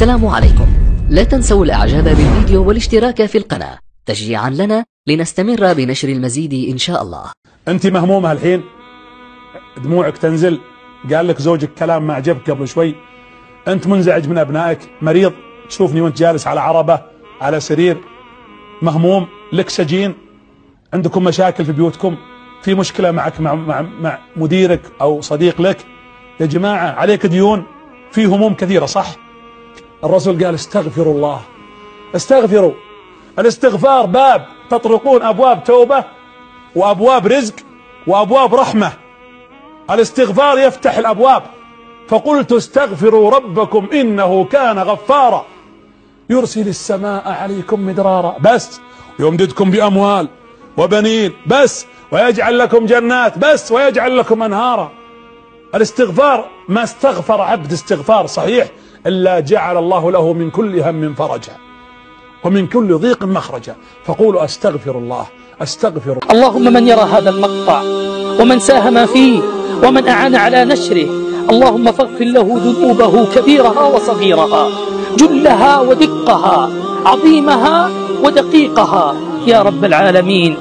السلام عليكم. لا تنسوا الإعجاب بالفيديو والاشتراك في القناة تشجيعا لنا لنستمر بنشر المزيد إن شاء الله. أنت مهمومة الحين، دموعك تنزل، قال لك زوجك كلام ما عجبك قبل شوي، أنت منزعج من أبنائك، مريض، تشوفني وأنت جالس على عربة على سرير، مهموم، لك سجين، عندكم مشاكل في بيوتكم، في مشكلة معك مع مديرك أو صديق لك. يا جماعة عليك ديون، في هموم كثيرة، صح؟ الرسول قال استغفروا الله، استغفروا. الاستغفار باب تطرقون أبواب توبة وأبواب رزق وأبواب رحمة. الاستغفار يفتح الأبواب. فقلت استغفروا ربكم إنه كان غفارا يرسل السماء عليكم مدرارا، بس، ويمددكم بأموال وبنين، بس، ويجعل لكم جنات، بس، ويجعل لكم أنهارا. الاستغفار ما استغفر عبد استغفار صحيح إلا جعل الله له من كل هم فرجا ومن كل ضيق مخرجا. فقولوا استغفر الله، استغفر. اللهم من يرى هذا المقطع ومن ساهم فيه ومن أعان على نشره، اللهم فاغفر له ذنوبه كبيرها وصغيرها، جلها ودقها، عظيمها ودقيقها، يا رب العالمين.